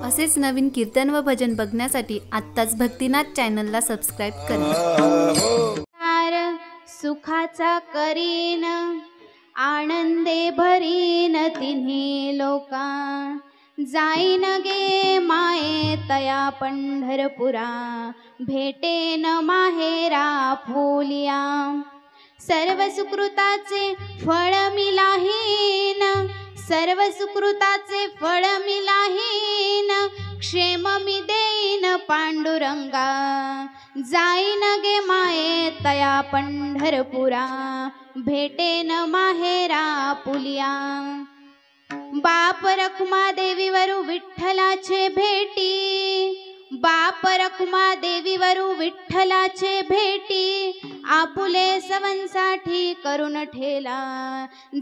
असेच नवीन कीर्तन व भजन बघण्यासाठी आत्ताच भक्तिनाथ चॅनलला सबस्क्राईब करा. सुखाचा करीन आनंदे भरीन तिन्ही लोका, जाईन गे माये तया पंढरपुरा, भेटेन माहेरा फुलिया. सर्व सुकृताचे फळ मिलाहीन, सर्व सुकृताचे फळ मिलाहीन, क्षेम मी देईन पांडुरंगा, जाईन गे माये तया पंढरपुरा, भेटेन माहेरा पुलिया. बाप रखुमा देवीवरू विठ्ठलाचे भेटी, बाप रखुमा देवीवरू विठ्ठलाचे भेटी, आपुले सवंसाठी करून ठेला,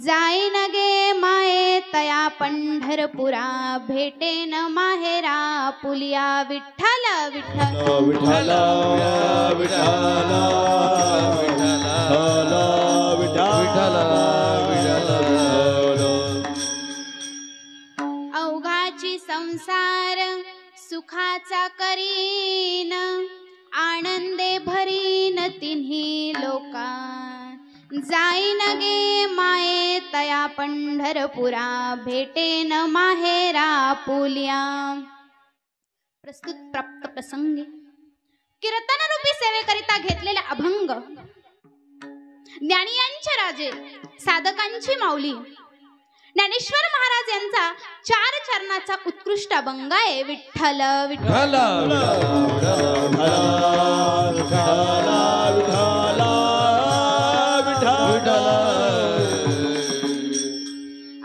जाईन गे माये तया पंढरपुरा, भेटेन माहेरा पुलिया. विठ्ठल विठ्ठल विठ्ठल अवघाची संसार सुखाचा करीन, आनंदे भरीन तिन्ही लोका, जाईन गे माये तया पंढरपुरा, भेटेन माहेरा पुलिया. प्रस्तुत प्राप्त प्रसंगी कीर्तन रूपी सेवेकरिता घेतलेला अभंग, ज्ञानियांचे राजे साधकांची माऊली ज्ञानेश्वर महाराज यांचा 4 चरणाचा उत्कृष्ट अभंग आहे. विठ्ठल विठ्ठल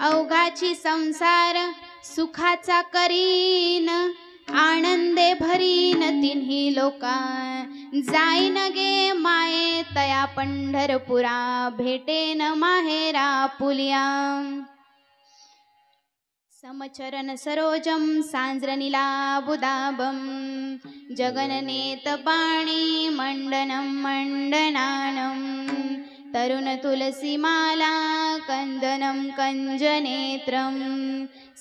अवघाची संसार सुखाचा करीन, आनंदे भरीन तिन्ही लोका, जाईन गे माये तया पंढरपुरा, भेटेन माहेरा पुलिया. समचरण सरोजम सांज्रनीलाबुदाबम, जगननेत पाणी मंडनं मंडनानं, तरुण तुलसीमाला कंदनं कंजनेत्रं,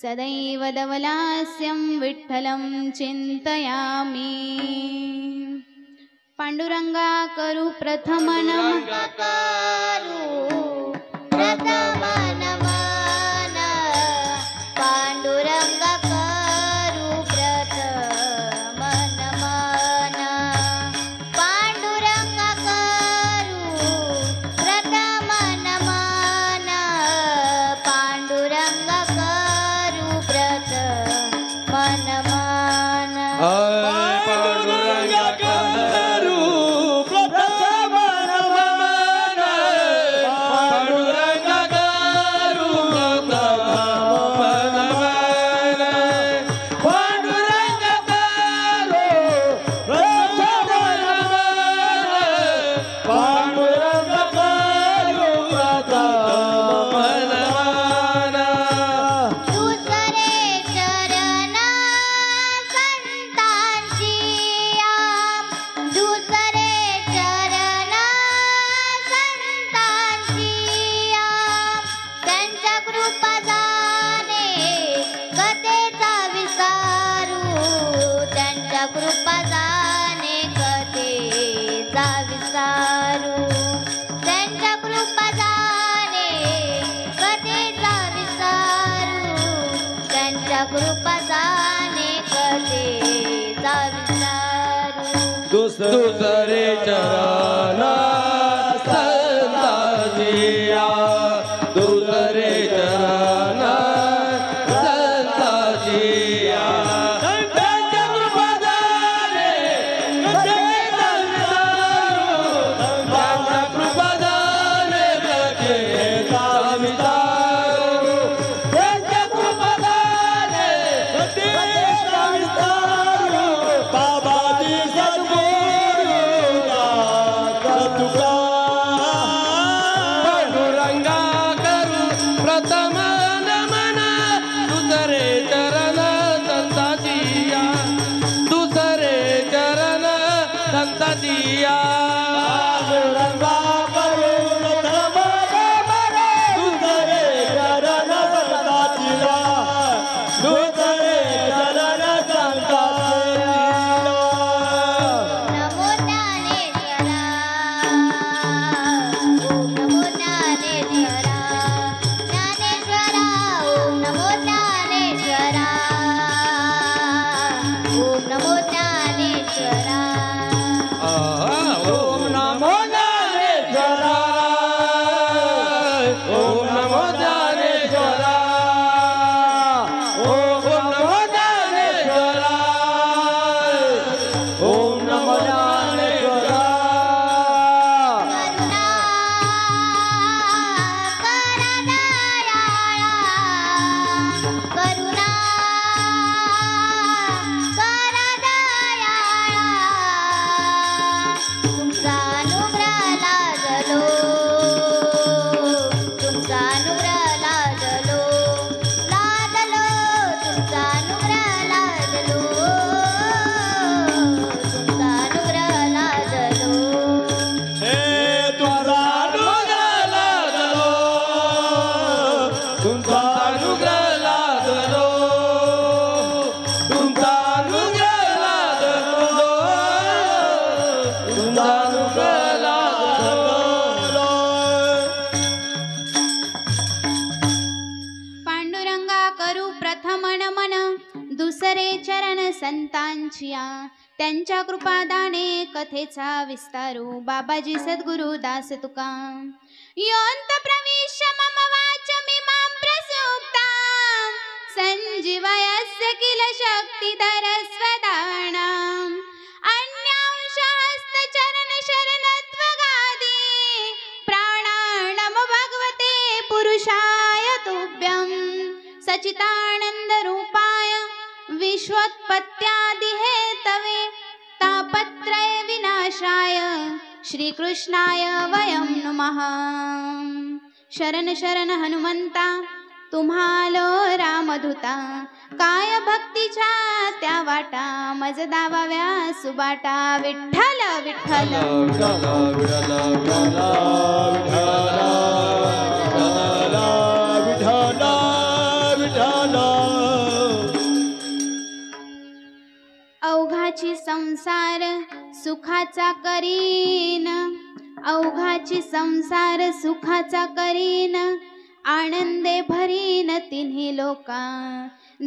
सदैव दवलास्यं विठ्ठलं चिंतयामि. पांडुरंगा करू प्रथम नमः, प्रथम नमः, पांडुरंगा करू प्रथम नमन, पांडुरंगा करू प्रथम नमन, पांडुरंगा करू प्रथम नमन. पांडुरंगा करू प्रथम नमन, पांडुरंगा करू दुसरे चरण संताजिया, दुसरे चरण संताजिया, त्यांच्या कृपादाने त्यांच्या कृपादाने त्यांच्या कृपादाने बाबाजी सद्गुरु तुमचा अनुग्रह लादलो, तुमचा अनुग्रह लादलो, तुमचा अनुग्रह लादलो. पांडुरंगा करू प्रथम नमन, दुसरे चरण संतांचिया, त्यांच्या कृपादाने कथेचा विस्तारू, बाबाजी सद्गुरु दास तुका. योऽन्त प्रविश्य मम वाचमिमां प्रसूक्तां, संजीवयस्य किल शक्तिधर स्वदानाम्. अन्यांशहस्तचरणशरणत्वगादि, प्राणानम भगवते पुरुषाय तुभ्यं. सच्चिदानन्दरूपाय विश्वोत्पत्त्यादिहेतवे, तापत्रय विनाशाय श्रीकृष्णाय वयं नमः. शरण शरण हनुमंता, तुम्हालो रामदूता, काय भक्तीच्या त्या वाटा, मज दावाव्या सुबाटा. विठ्ठल विठ्ठल अवघाची संसार सुखाचा करीन, अवघाची संसार सुखाचा करीन, आनंदे भरीन तिन्ही लोका.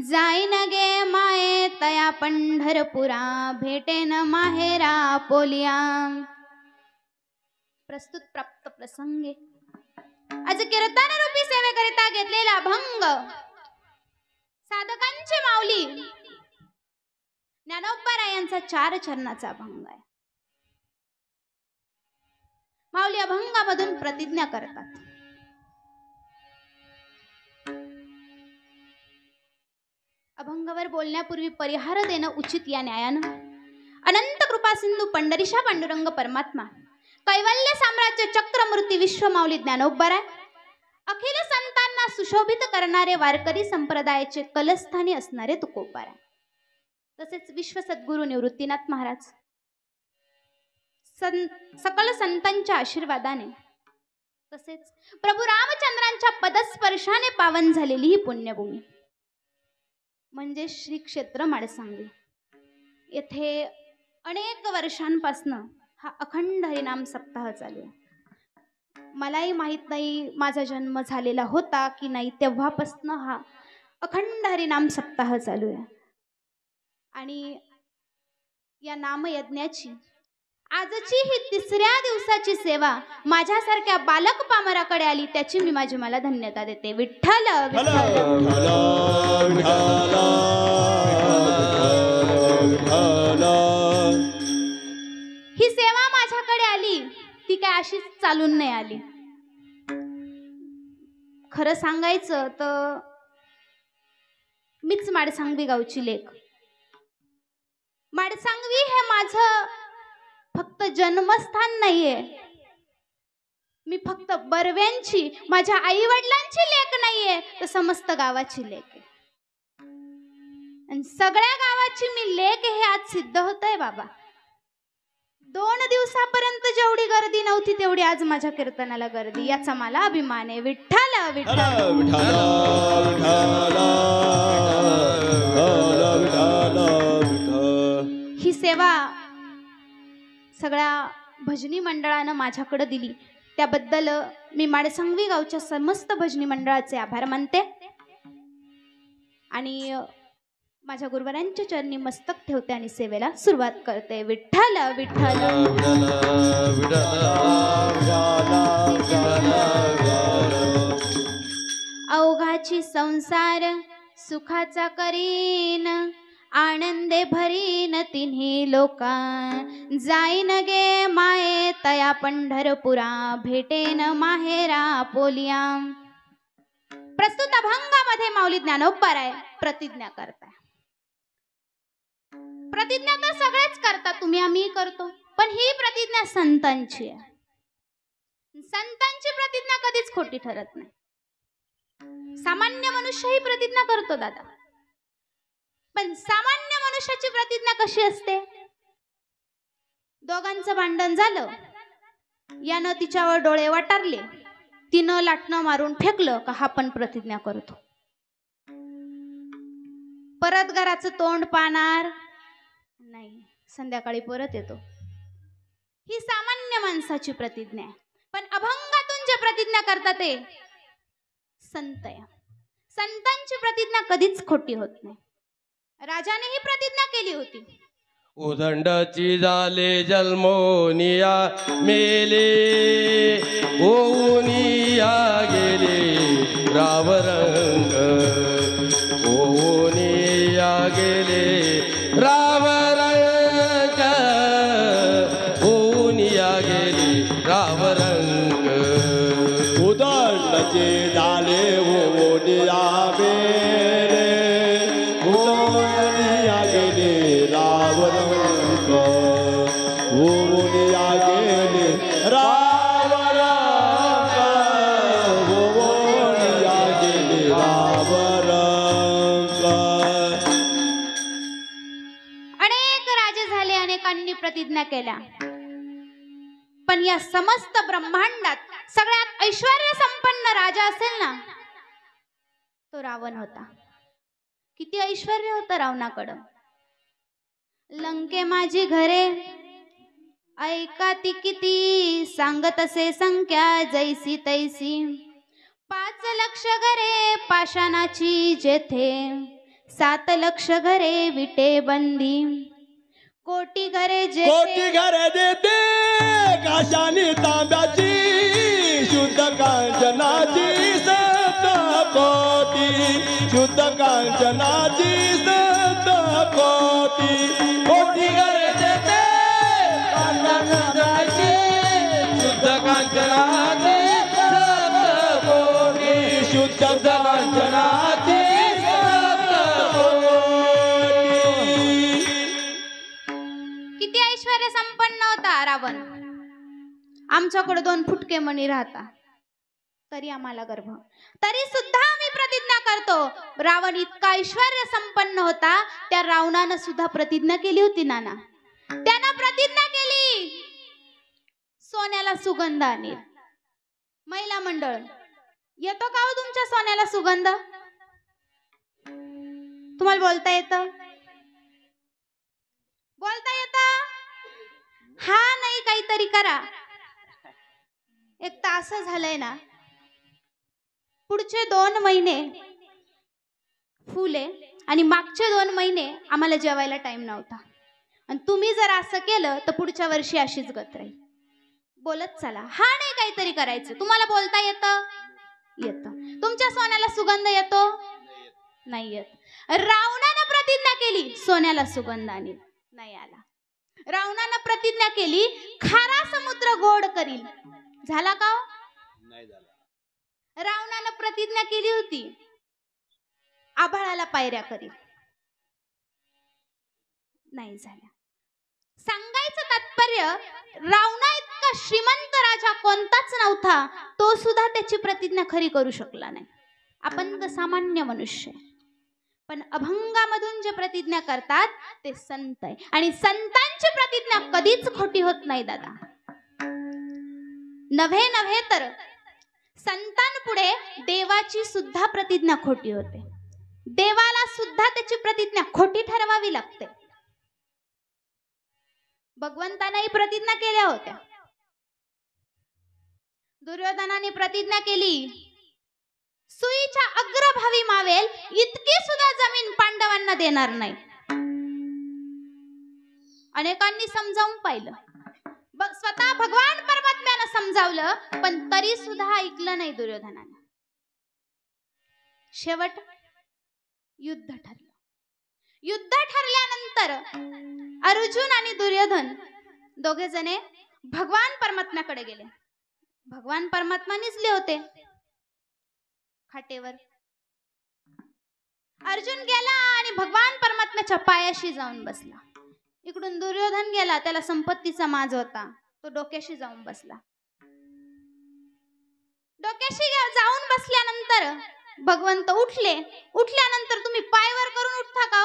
जाईन गे माये तया पंढरपुरा, भेटेन माहेरा पोलिया. प्रस्तुत प्राप्त प्रसंगे आज कीर्तन रूपी सेवेकरिता घेतलेला अभंग साधकांची माऊली ज्ञानोबारायांचा 4 चरणाचा अभंग आहे. माऊली अभंगामधून प्रतिज्ञा करतात. अभंगावर बोलण्यापूर्वी परिहार देणं उचित या न्यायानं. अनंत कृपा सिंधू पंढरीशा पांडुरंग परमात्मा, कैवल्य साम्राज्य चक्रमूर्ती विश्व माऊली ज्ञानोबाराय, अखिल संतांना सुशोभित करणारे वारकरी संप्रदायाचे कलस्थानी असणारे तुकोबाराय, तसेच विश्व सद्गुरु निवृत्तीनाथ महाराज, सकल संतांच्या आशीर्वादाने तसेच प्रभू रामचंद्रांच्या पदस्पर्शाने पावन झालेली ही पुण्यभूमी म्हणजे श्री क्षेत्र माडसांगवी. येथे अनेक वर्षांपासून हा अखंड हरिनाम सप्ताह चालू आहे. मलाही माहित नाही माझा जन्म झालेला होता की नाही, तेव्हापासून हा अखंड हरिनाम सप्ताह चालू आहे. आणि या नामयज्ञाची आजची ही 3ऱ्या दिवसाची सेवा माझ्यासारख्या बालक पामराकडे आली, त्याची मी मला धन्यता देते. विठ्ठल ही सेवा माझ्याकडे आली, ती काय अशीच चालून नाही आली. खरं सांगायचं तर मीच माडसांगवी गावची लेक. माडसांगवी हे माझं फक्त जन्मस्थान नाहीये, मी फक्त बर्व्यांची, माझ्या आई वडिलांची लेक नाहीये, तर समस्त गावाची लेक आहे. आणि सगळ्या गावाची मी लेक हे आज सिद्ध होतंय बाबा. 2 दिवसापर्यंत जेवढी गर्दी नव्हती तेवढी आज माझ्या कीर्तनाला गर्दी, याचा मला अभिमान आहे. विठ्ठल विठ्ठल ही सेवा सगळ्या भजनी मंडळानं माझ्याकडे दिली, त्याबद्दल मी माडसांगवी गावच्या समस्त भजनी मंडळाचे आभार मानते आणि माझ्या गुरुवरांच्या चरणी मस्तक ठेवते आणि सेवेला सुरुवात करते. विठ्ठल विठ्ठल अवघाची संसार सुखाचा करीन, आनंदे भरीन तिन्ही लोका. जाईन गे माये तया पंढरपुरा, भेटेन माहेरा पोलिया. प्रस्तुत अभंगामध्ये माऊली ज्ञानोबाराय प्रतिज्ञा करताय. प्रतिज्ञा तर सगळेच करतात, तुम्ही आम्ही करतो, पण ही प्रतिज्ञा संतांची आहे. संतांची प्रतिज्ञा कधीच खोटी ठरत नाही. सामान्य मनुष्य ही प्रतिज्ञा करतो दादा, पण सामान्य मनुष्याची प्रतिज्ञा कशी असते? दोघांचं भांडण झालं, यानं तिच्यावर डोळे वटारले, तिनं लाटणं मारून फेकलं का हा पण प्रतिज्ञा करतो. परत घराचं तोंड पाहणार नाही, संध्याकाळी परत येतो. ही सामान्य माणसाची प्रतिज्ञा आहे. पण अभंगातून जे प्रतिज्ञा करतात ते संत आहे. संतांची प्रतिज्ञा कधीच खोटी होत नाही. राजाने ही प्रतिज्ञा केली होती. उदंडची झाले जन्मोनिया मेले ओनिया गेले रावरंग ओनिया गेले रावरंग ओनिया गेले रावरंग उदंडचे झाले ओनिया मेले ओनिया गेले रावरंग ओनिया गेले रावरंग ओनिया गेले रावरंग. अनेक राजे झाले, अनेकांनी प्रतिज्ञा केल्या, पण या समस्त ब्रह्मांडात सगळ्यात ऐश्वर्य संपन्न राजा असेल ना, तो रावण होता. किती ऐश्वर्य होतं रावणाकडं. लंके माझी घरे ऐका ती किती, सांगत असे संख्या जैसी तैसी. 5 लक्ष घरे पाषाणाची जेथे, 7 लक्ष घरे विटे बंदी. कोटी घरे कोटी जेथे घरे देते काशानी तांब्याची, शुद्ध कांचनाची संत कोटी, शुद्ध कांचनाची संत कोटी. कोटी घरे देते कांचनाची शुद्ध कांचनाची सप्त कोटी शुद्ध कांचनाची सप्त कोटी. किती ऐश्वर्य संपन्न होता रावण. आमच्याकडे 2 फुटके मणी राहता तरी आम्हाला गर्भ. तरी सुद्धा आम्ही प्रतिज्ञा करतो. रावण इतका ऐश्वर्य संपन्न होता, त्या रावणानं सुद्धा प्रतिज्ञा केली होती नाना. त्यानं प्रतिज्ञा केली, सोन्याला सुगंध आणील. महिला मंडळ, येतो का हो तुमच्या सोन्याला सुगंध? तुम्हाला बोलता येतं? बोलता येतं? हा नाही, काहीतरी करा. एक तास झालंय ना, पुढचे 2 महिने फुले आणि मागचे 2 महिने आम्हाला जेवायला टाइम नव्हता. आणि तुम्ही जर असं केलं तर पुढच्या वर्षी अशीच गत राहील. बोलत चला. हा नाही, काहीतरी करायचं. तुम्हाला बोलता येतं? येतं. तुमच्या सोन्याला सुगंध येतो? नाही येत. रावणानं प्रतिज्ञा केली, सोन्याला सुगंध आणील. नाही आला. रावणानं प्रतिज्ञा केली, खारा समुद्र गोड करील. झाला का? नाही झाला. रावणानं प्रतिज्ञा केली होती, आभाळाला पायऱ्या करील. नाही झाल्या. सांगायचं तात्पर्य, रावणा इतका श्रीमंत राजा कोणताच नव्हता, तो सुद्धा त्याची प्रतिज्ञा खरी करू शकला नाही. आपण तर सामान्य मनुष्य. पण अभंगामधून जे प्रतिज्ञा करतात ते संत आहे. आणि संतांची प्रतिज्ञा कधीच खोटी होत नाही दादा. नव्हे तर संतांपुढे देवाची सुद्धा प्रतिज्ञा खोटी होते. देवाला सुद्धा त्याची प्रतिज्ञा खोटी ठरवावी लागते. भगवंतांनाही प्रतिज्ञा केल्या होत्या. दुर्योधनाने प्रतिज्ञा केली, सुईच्या अग्रभावी मावेल इतकी सुद्धा जमीन पांडवांना देणार नाही. अनेकांनी समजावून पाहिलं, स्वतः भगवान परमात्म्यानं समजावलं, पण तरी सुद्धा ऐकलं नाही दुर्योधनानं. शेवट युद्ध ठरलं. युद्ध ठरल्यानंतर अर्जुन आणि दुर्योधन दोघे जणे भगवान परमात्म्याकडे गेले. भगवान परमात्मा निजले होते खाटेवर. अर्जुन गेला आणि भगवान परमात्म्याच्या पायाशी जाऊन बसला. इकडून दुर्योधन गेला, त्याला संपत्तीचा माज होता, तो डोक्याशी जाऊन बसला. डोक्याशी जाऊन बसल्यानंतर भगवंत उठले. उठल्यानंतर तुम्ही पायवर करून उठता का?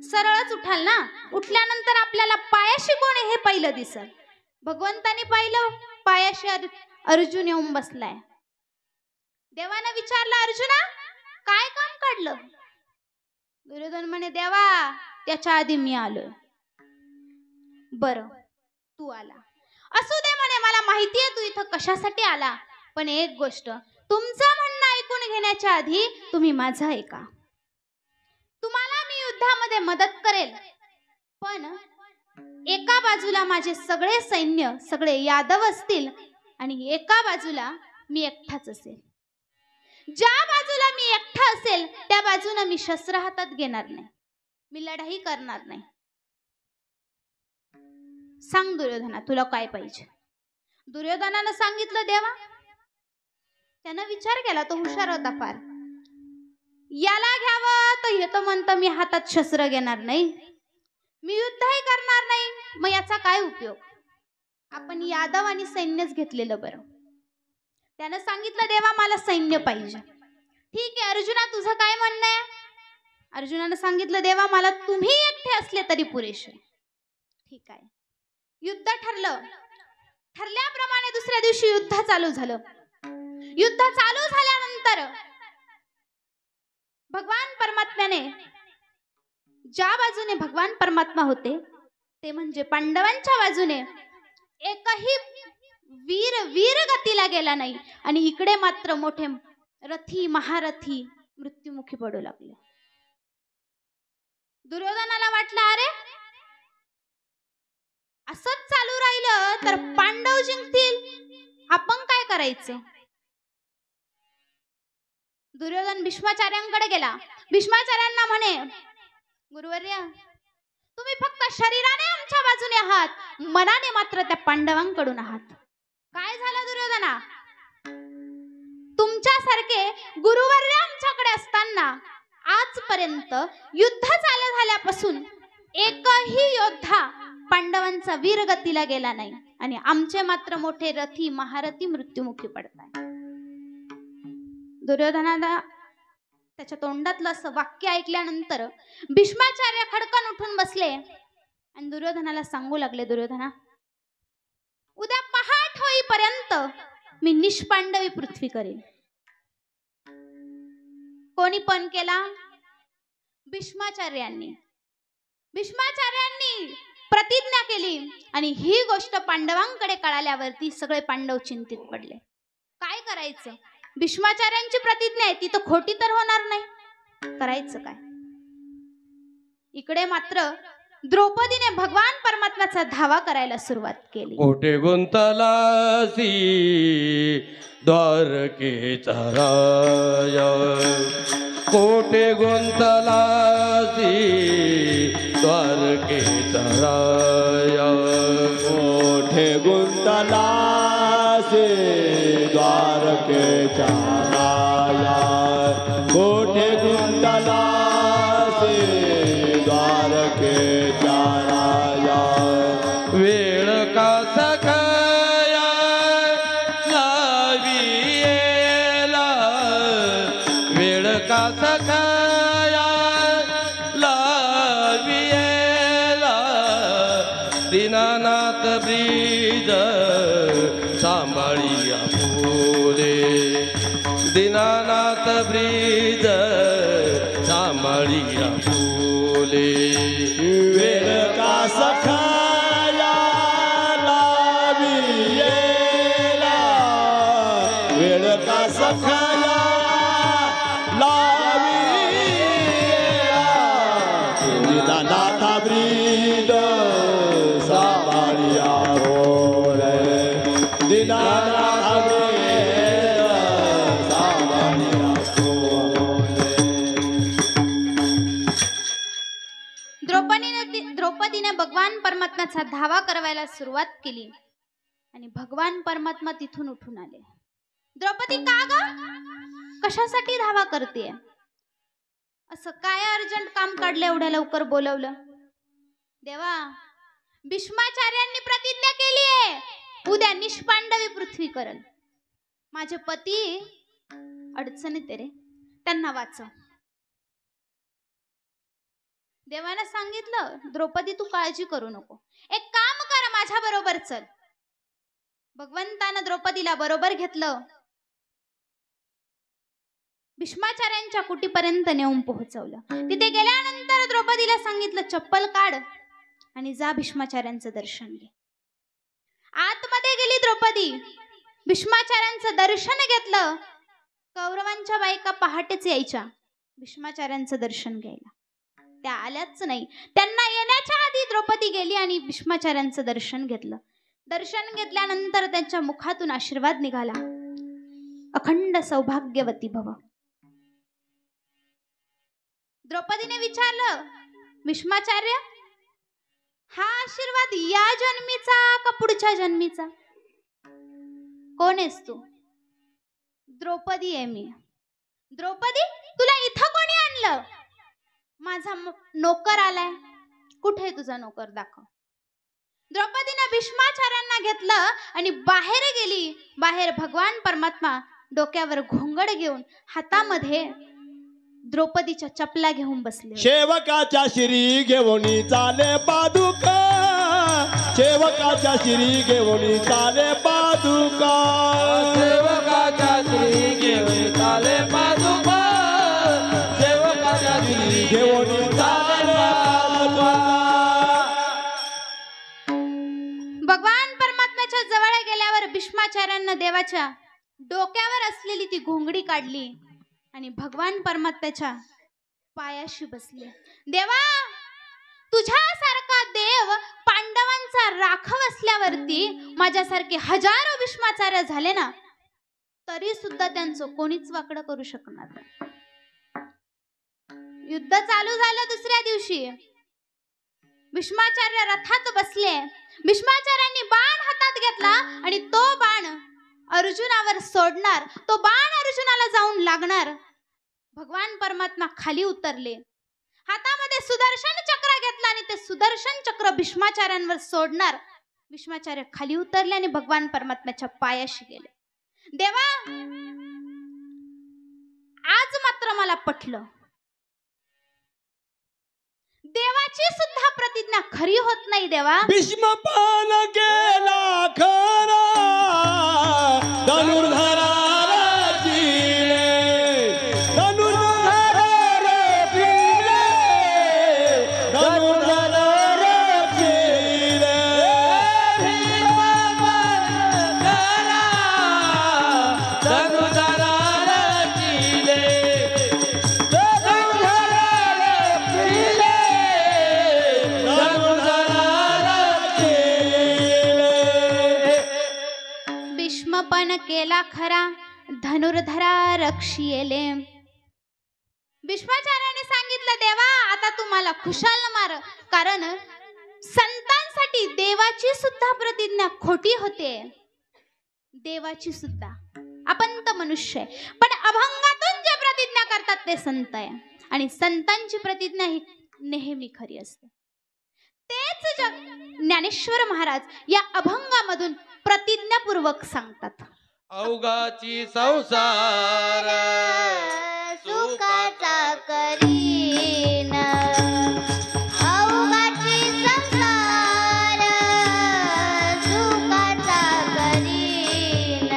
सरळच उठाल ना. उठल्यानंतर आपल्याला पायाशी कोण आहे हे पहिलं दिसल. भगवंतानी पाहिलं, पायाशी अर्जुन येऊन बसलाय. देवानं विचारलं, अर्जुना काय काम काढलं? दुर्योधन म्हणे, देवा त्याच्या आधी मी आलोय. बरं तू आला असू दे म्हणे, मला माहितीये तू इथं कशासाठी आला, पण एक गोष्ट, तुमचं म्हणणं ऐकून घेण्याच्या आधी तुम्ही माझं ऐका. तुम्हाला मी युद्धामध्ये मदत करेल, पण एका बाजूला माझे सगळे सैन्य, सगळे यादव असतील आणि एका बाजूला मी एकटाच असेल. ज्या बाजूला मी एकटा असेल त्या बाजूने मी शस्त्र हातात घेणार नाही, मी लढाई करणार नाही. सांग दुर्योधना तुला काय पाहिजे? दुर्योधनानं सांगितलं, देवा. त्यानं विचार केला, तो हुशार होता फार. याला घ्यावं तर येतो म्हणतं मी हातात शस्त्र घेणार नाही, मी युद्धही करणार नाही, मग याचा काय उपयोग? आपण यादव आणि सैन्यच घेतलेलं बरं. त्यानं सांगितलं, देवा मला सैन्य पाहिजे. ठीक आहे अर्जुना, तुझं काय म्हणणं आहे? अर्जुनानं सांगितलं, देवा मला तुम्ही एकटे असले तरी पुरेसे. ठीक आहे. युद्ध ठरलं. ठरल्याप्रमाणे दुसऱ्या दिवशी युद्ध चालू झालं. युद्ध चालू झाल्यानंतर भगवान परमात्म्याने, ज्या बाजूने भगवान परमात्मा होते ते म्हणजे पांडवांच्या बाजूने, एकही वीर गतीला गेला नाही आणि इकडे मात्र मोठे रथी महारथी मृत्युमुखी पडू लागले. दुर्योधनाला वाटलं, अरे असंच चालू राहिलं तर पांडव जिंकतील, आपण काय करायचं? दुर्योधन भीष्माचार्यांकडे गेला. भीष्माचार्यांना म्हणे, गुरुवर्य तुम्ही फक्त शरीराने आमच्या बाजूने आहात, मनाने मात्र त्या पांडवांकडून आहात. काय झालं दुर्योधना? तुमच्यासारखे गुरुवर्य आमच्याकडे असताना आजपर्यंत युद्ध चालू झाल्यापासून एकही योद्धा पांडवांचा वीरगतीला गेला नाही आणि आमचे मात्र मोठे रथी महारथी मृत्युमुखी पडताय. दुर्योधनाला त्याच्या तोंडातलं असं वाक्य ऐकल्यानंतर भीष्माचार्य खडकन उठून बसले आणि दुर्योधनाला सांगू लागले, दुर्योधना उद्या पहाट होईपर्यंत मी निष्पांडवी पृथ्वी करेल. कोणी पण केला? भीष्माचार्यांनी. भीष्माचार्यांनी प्रतिज्ञा केली आणि ही गोष्ट पांडवांकडे कळाल्यावरती सगळे पांडव चिंतित पडले. काय करायचं? भीष्माचार्यांची प्रतिज्ञा आहे, ती तर खोटी तर होणार नाही, करायचं काय? इकडे मात्र द्रौपदीने भगवान परमात्म्याचा धावा करायला सुरुवात केली. कोठे गुंतलासी द्वारकेचा राया, कोठे गुंतलासी द्वारकेचा राया, कोठे गुंतलासी द्वारकेचा राया, कोठे गुंतलासी द्वारकेचा राया, वेळ का सखया लावियेला, वेळ का सखया लावियेला, दीनानाथ ब्रीज सांभाळिया फुले, दीनानाथ ब्रीज सांभाळिया फुले, वेळ का सखाया लावियेला, वेळ का सखाया लावियेला, दीनानाथ ब्रीद सांभाळिया फुले, दीनानाथ ब्रीद सांभाळिया फुले. द्रौपदीने भगवान परमात्म्याचा धावा करायला सुरुवात केली आणि भगवान परमात्मा तिथून उठून आले. द्रौपदी का ग? कशासाठी धावा करतेय? असं काय अर्जंट काम काढलं एवढ्या लवकर बोलवलं? देवा भीष्माचार्यांनी प्रतिज्ञा केली आहे, उद्या निष्पांडवी पृथ्वी करल. माझे पती अडचणीत रे, त्यांना वाचव. देवानं सांगितलं, द्रौपदी तू काळजी करू नको, एक काम कर माझ्या बरोबर चल. भगवंतानं द्रौपदीला बरोबर घेतलं, भीष्माचार्यांच्या कुटीपर्यंत नेऊन पोहोचवलं. तिथे गेल्यानंतर द्रौपदीला सांगितलं, चप्पल काढ आणि जा भीष्माचार्यांचं दर्शन घे. आतमध्ये गेली द्रौपदी, भीष्माचार्यांचं दर्शन घेतलं. कौरवांच्या बायका पहाटेच यायच्या भीष्माचार्यांचं दर्शन घ्यायला. त्या आल्याच नाही. त्यांना येण्याच्या आधी द्रौपदी गेली आणि भीष्माचार्यांचं दर्शन घेतलं. दर्शन घेतल्यानंतर त्यांच्या मुखातून आशीर्वाद निघाला, अखंड सौभाग्यवती भव. द्रौपदीने विचारलं, भीष्माचार्य, हा आशीर्वाद या जन्मीचा का पुढच्या जन्मीचा? कोण आहेस तू? द्रौपदी आहे मी. द्रौपदी, तुला इथं कोणी आणलं? माझा नोकर आलाय. कुठे तुझा नोकर? दाखव. द्रौपदीने भीष्माचार्यांना घेतलं आणि बाहेर गेली. बाहेर भगवान परमात्मा डोक्यावर घोंगड घेऊन हातामध्ये द्रौपदीच्या चपला घेऊन बसले. सेवकाच्या शिरी घेऊनी चाले पादुका, सेवकाच्या शिरी घेऊनी चाले पादुका, सेवकाच्या श्री घेऊन चाले पादुका, सेवकाच्या श्री घेऊनी चाले पादुका. भगवान परमात्म्याच्या जवळ गेल्यावर भीष्माचार्यांना देवाच्या डोक्यावर असलेली ती घोंगडी काढली आणि भगवान परमात्म्याच्या पायाशी बसले. देवा, तुझ्यासारखा देव पांडवांचा राखव असल्यावरती माझ्यासारखे हजारो भीष्माचार्य झाले ना, तरी सुद्धा त्यांचं कोणीच वाकडं करू शकणार नाही. युद्ध चालू झालं. दुसऱ्या दिवशी भीष्माचार्य रथात बसले. भीष्माचार्यांनी बाण हातात घेतला आणि तो बाण अर्जुनावर सोडणार. तो बाण अर्जुनाला जाऊन लागणार. भगवान परमात्मा खाली उतरले, हातामध्ये सुदर्शन चक्र घेतला आणि ते सुदर्शन चक्र भीष्माचार्यांवर सोडणार. भीष्माचार्य खाली उतरले आणि भगवान परमात्म्याच्या पायाशी गेले. देवा, आज मात्र मला पटलं, देवाची सुद्धा प्रतिज्ञा खरी होत नाही. देवा, भीष्मपान केला खरा, धनुर्धरा रचिले, धनुर्धरा रचिले, धनुर्धरा रचिले. धनुधरा रचिले, भीष्मपण केला खरा, धनुर्धरा रक्षिले. भीष्माचार्याने सांगितलं, देवा, आता तुम्हाला खुशाल मार, कारण संतांसाठी देवाची सुद्धा प्रतिज्ञा खोटी होते. देवाची सुद्धा, आपण तर मनुष्य आहे, पण अभंगातून जे प्रतिज्ञा करतात ते संत आहे आणि संतांची प्रतिज्ञा ही नेहमी खरी असते. तेच ज्ञानेश्वर महाराज या अभंगामधून प्रतिज्ञापूर्वक सांगतात. अवघाची संसार सुखाचा करीन, अवघाची संसार सुखाचा करीन,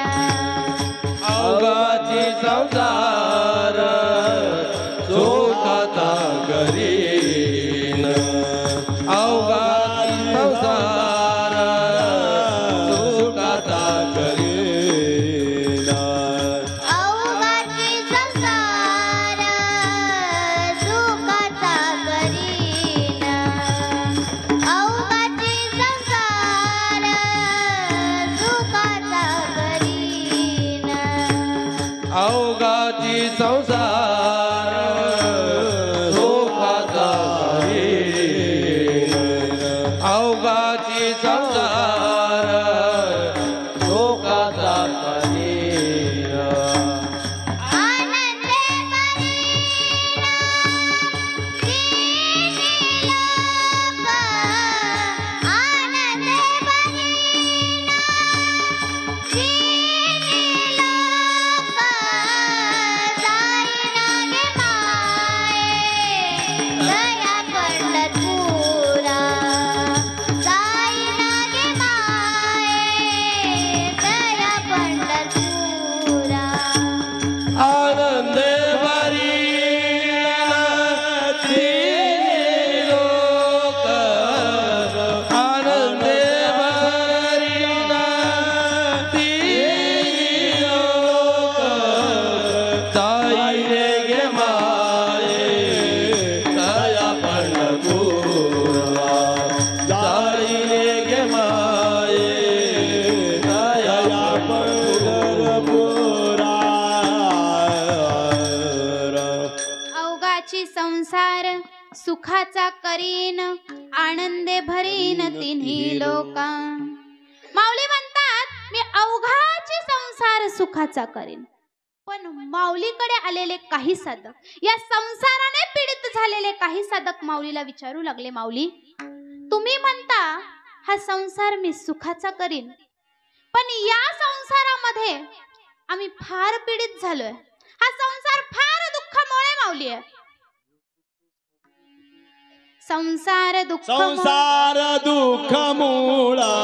अवघाची संसार सुखाचा करीन, अवघाची संसार सुखाचा करीन, अवघाची संसार सुखाचा करीन, अवघाची संसार सुखाचा करीन, अवघाची संसार सुखाचा करीन, अवघाची संसार सुखाचा करीन, आनंदे करीन तिन्ही लोक, आनंदे करीन तिन्ही लोक, जाईन अवघाची संसार सुखाचा करीन, आनंदे भरीन तिन्ही लोका. माऊली म्हणतात मी अवघाची संसार सुखाचा करीन. पण माऊलीकडे आलेले काही साधक, या संसाराने पीडित झालेले काही साधक माऊलीला विचारू लागले, माऊली तुम्ही म्हणता हा संसार मी सुखाचा करीन, पण या संसारामध्ये आम्ही फार पीडित झालोय. हा संसार फार दुःखामुळे माऊली आहे. संसार दुःख मुळा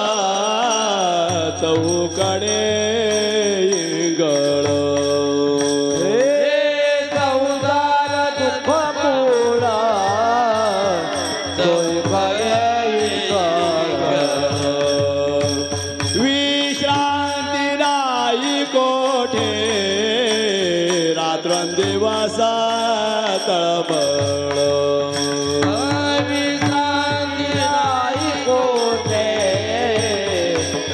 चौकडे गळ. विश्रांती नाही कोठे रात्रंदिवसा तळमळ.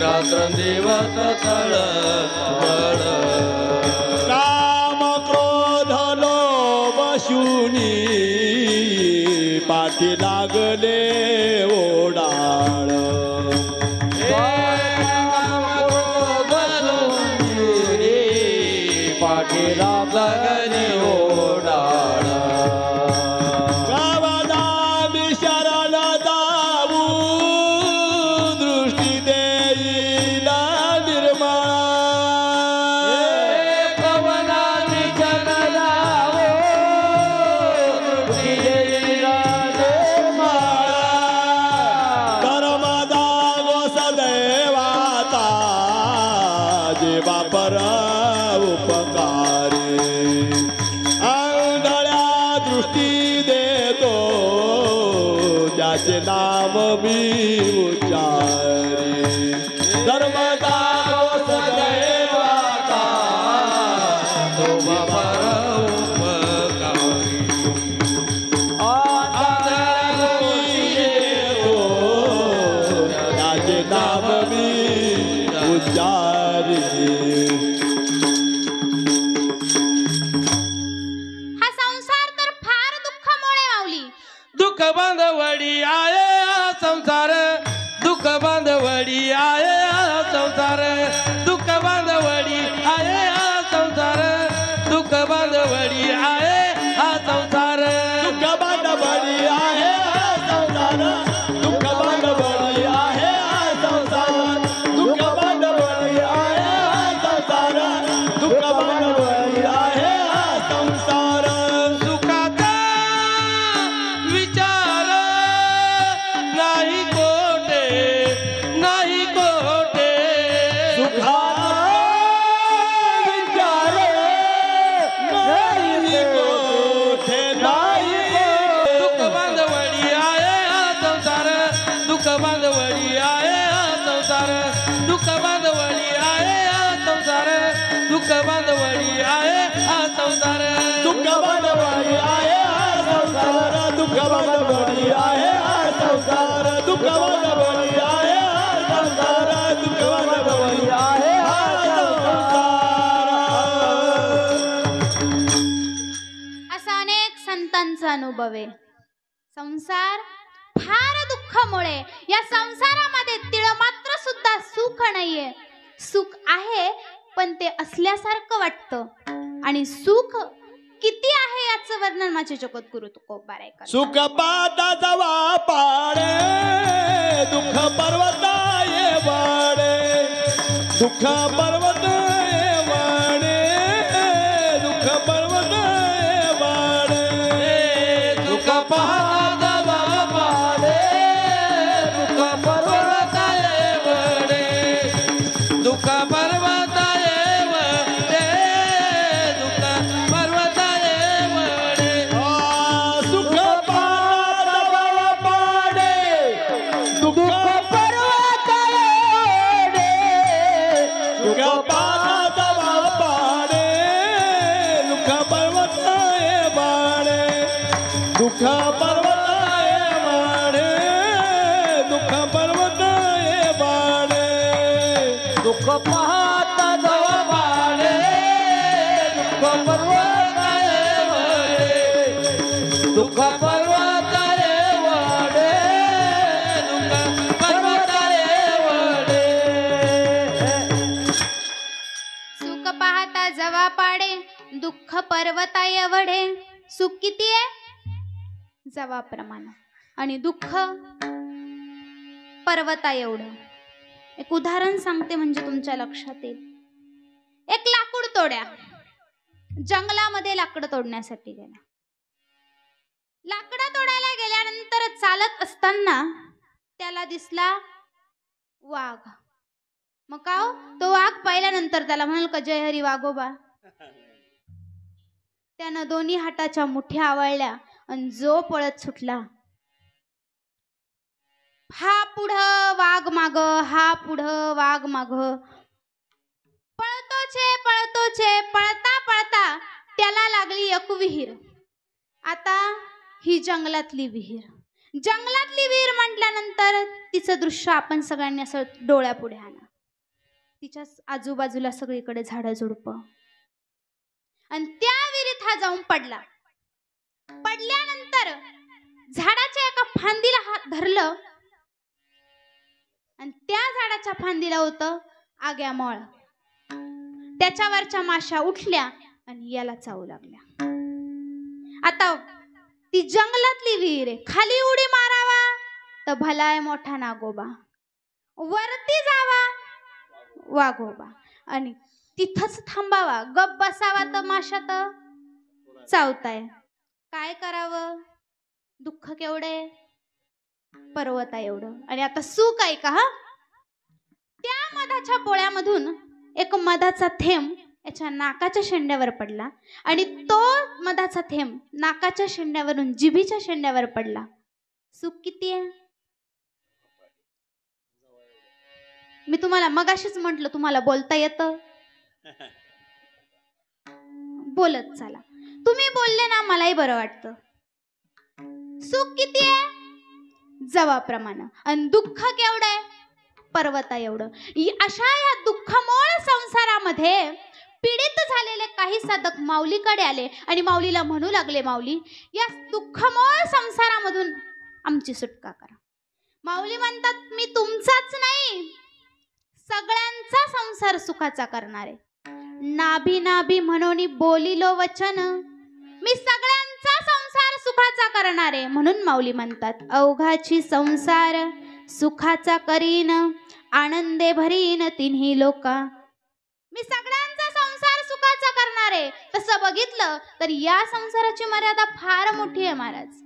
रात्रंदिवस तळमळ. काम क्रोध लोभ शूनी पाठी लागले ओढाळ. पाठी लागले ओढाळ. गावाला मी शरण जाऊ दृष्टी देईला निर्मळा. पवनाची चंदनावो दृष्टी देईला निर्मळा. धर्मदा गोसदेवाता जीवा पर उपकारी. आंधळ्या दृष्टी देतो त्याचे नाम मी उच्चारी. धर्मदा गोसदेवाता शोभा पर उपकारी. त्याचे नाम मी उच्चारी. हा संसार तर फार दुःखामुळे माऊली. दुःख बांधवडी आहे हा संसार. दुःख बांधवडी आहे हा संसार. दुःख बांधवडी आहे हा संसार. दुःख बांधवडी आहे हा संसार. दुःख बांधवडी आहे हा संसार. दुःख बांधवडी आहे हा संसार. दुःख बांधवडी आहे हा संसार. दुःख बांधवडी आहे हा संसार. सुखाचा विचार नाही कोठे, नाही कोठे. सुखाचा विचार नाही कोठे, नाही दुःख बांधवडी आहे हा संसार. दुःख बांधवडी आहे हा संसार. दुःख बांधवडी आहे हा संसार. दुःख बांधवडी आहे हा संसार. दुःख बांधवडी आहे हा संसार. दुःख बांधवडी आहे हा संसार. दुःख बांधवडी आहे हा संसार. दुःख बांधवडी आहे हा संसार. असा अनेक संतांचा अनुभव आहे. संसार फार दुःखामुळे, या संसारामध्ये तिळ मात्र सुद्धा सुख नाहीये. सुख आहे पण ते असल्यासारखं वाटतं, आणि सुख किती आहे याचं वर्णन माझे जगद्गुरु तुकोबा रायकर. सुख पाता जवा पाडे दुःख पर्वताये वाडे. दुःख पर्वताये वाडे. दुःख पर्वताये वाडे. दुःख पाहता जवा पाडे. दुःख पर्वताये वडे. दुःख पर्वताये वडे. दुःख पर्वताये वडे. सुख पाता जवा पाडे दुःख पर्वताये वाडे. दुःख पाता जवा पाडे दुःख पर्वताये वाडे. दुःख पर्वताये वाडे. दुःख पर्वताये वाडे. दुःख पाहता जवा पाडे. दुःख पर्वताये वडे. दुःख पर्वतारे वडे दुःख पर्वतारे वडे सुख पाहता जवा पाडे दुःख पर्वता एवढे. सुख किती आहे जवा प्रमाण आणि दुःख पर्वता एवढं. एक उदाहरण सांगते म्हणजे तुमच्या लक्षात येईल. एक लाकूड तोड्या जंगलामध्ये लाकड तोडण्यासाठी गेला. लाकडं तोडायला गेल्यानंतर चालत असताना त्याला दिसला वाघ. मग का हो? तो वाघ पाहिल्यानंतर त्याला म्हणाल का जय हरी वाघोबा. त्यानं दोन्ही हाताच्या मुठ्या आवळल्या आणि जो पळत सुटला. हा पुढं वाघ माग, हा पुढं वाघ माग. पळतोचे पळता पळता त्याला लागली एक विहीर. आता ही जंगलातली विहीर. जंगलातली विहीर म्हटल्यानंतर तिचं दृश्य आपण सगळ्यांनी असं डोळ्यापुढे आणा. तिच्या आजूबाजूला सगळीकडे झाडं झुडपं आणि त्या विहिरीत हा जाऊन पडला. पडल्यानंतर झाडाच्या एका फांदीला हात धरलं आणि त्या झाडाच्या फांदीला होतं आग्यामळ. त्याच्यावरच्या माशा उठल्या आणि याला चावू लागल्या. आता ती जंगलातली विहीर आहे. खाली उडी मारावा तर भलाय मोठा नागोबा, वरती जावा वाघोबा आणि तिथंच थांबावा. गप बसावा तर माशा तर चावताय. काय करावं? दुःख केवढे पर्वता एवढं. आणि आता सुख आहे का? हा त्या मधाच्या पोळ्यामधून एक मधाचा थेंब याच्या नाकाच्या शेंड्यावर पडला आणि तो मधाचा थेंब नाकाच्या शेंड्यावरून जिभीच्या शेंड्यावर पडला. सुख किती आहे? मी तुम्हाला मगाशीच म्हंटल तुम्हाला बोलता येतं. बोलत चला. तुम्ही बोलले ना मलाही बरं वाटतं. सुख किती आहे? जवाप्रमाणे. आणि दुःख केवढं आहे? पर्वता एवढं. अशा या दुःखमोळ संसारामध्ये पीडित झालेले काही साधक माऊलीकडे आले आणि माऊलीला म्हणू लागले, माऊली या दुःखमोळ संसारामधून आमची सुटका करा. माऊली म्हणतात, मी तुमचाच नाही सगळ्यांचा संसार सुखाचा करणार आहे. नाभी नाभी म्हणून बोलिलो वचन, मी सगळ्यांचा संसार सुखाचा करणार आहे. म्हणून माऊली म्हणतात, अवघाची संसार सुखाचा करीन, आनंदे भरीन तिन्ही लोका. मी सगळ्यांचा संसार सुखाचा करणार आहे. तसं बघितलं तर या संसाराची मर्यादा फार मोठी आहे महाराज.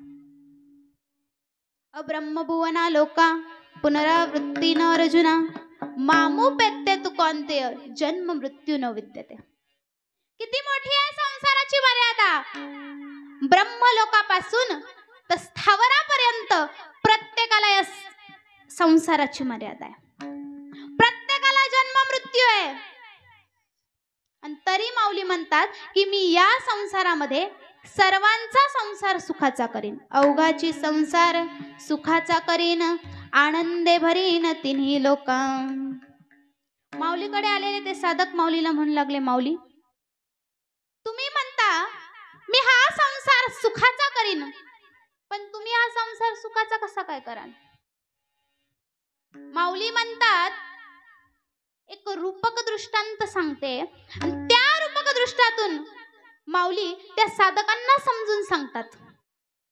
अब्रह्मभुवना लोका पुनरावृत्ती न अर्जुना, मामू पेत्ते तू कोणते जन्म मृत्यू न विद्यते. किती मोठी आहे संसाराची मर्यादा. ब्रह्मलोकापासून तर स्थावरापर्यंत प्रत्येकाला या संसाराची मर्यादा आहे. प्रत्येकाला जन्म मृत्यू आहे. आणि तरी माऊली म्हणतात की मी या संसारामध्ये सर्वांचा संसार सुखाचा करीन. अवघाची संसार सुखाचा करीन, आनंदे भरीन तिन्ही लोका. माऊलीकडे आलेले ते साधक माऊलीला म्हणू लागले, माऊली तुम्ही म्हणता मी हा संसार सुखाचा करीन, पण तुम्ही हा संसार सुखाचा कसा काय कराल? माऊली म्हणतात, एक रूपक दृष्टांत सांगते. त्या रूपक दृष्टातून माऊली त्या साधकांना समजून सांगतात.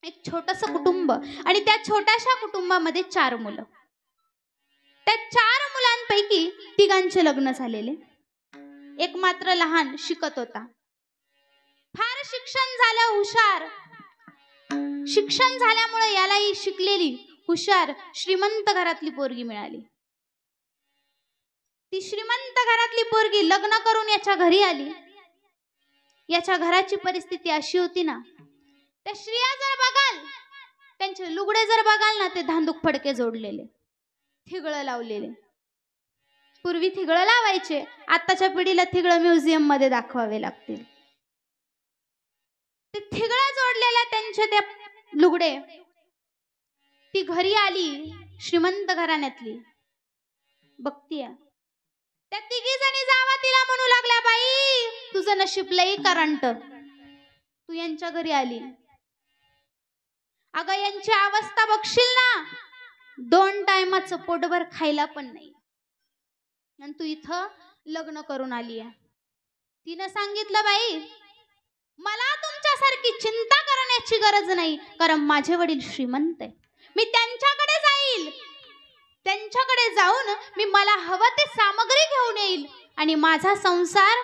एक छोटस कुटुंब आणि त्या छोट्याशा कुटुंबामध्ये 4 मुलं. त्या 4 मुलांपैकी 3घांचे लग्न झालेले, एक मात्र लहान शिकत होता. फार शिक्षण झालं, हुशार. शिक्षण झाल्यामुळे यालाही शिकलेली हुशार श्रीमंत घरातली पोरगी मिळाली. ती श्रीमंत घरातली पोरगी लग्न करून याच्या घरी आली. याच्या घराची परिस्थिती अशी होती ना, त्या स्त्रिया जर बघाल, त्यांचे लुगडे जर बघाल ना, ते धांदूक फडके जोडलेले, थिगळं लावलेले. पूर्वी थिगळं लावायचे, आताच्या पिढीला थिगळं म्युझियम मध्ये दाखवावे लागतील. ते थिगळं जोडलेल्या त्यांचे ते लुगडे. ती घरी आली श्रीमंत घराण्यातली, बघतीय त्या 3 जणी जावा तिला म्हणू लागल्या, बाई तुझं नशीब लई करंट, तू यांच्या घरी आली. अगं यांची अवस्था बघशील ना, 2 टायमाचं पोटभर खायला पण नाही, आणि तू इथं लग्न करून आली आहे. तिनं सांगितलं, बाई मला तुमच्यासारखी चिंता करण्याची गरज नाही, कारण माझे वडील श्रीमंत आहे. मी त्यांच्याकडे जाईल, त्यांच्याकडे जाऊन मी मला हवं ते सामग्री घेऊन येईल आणि माझा संसार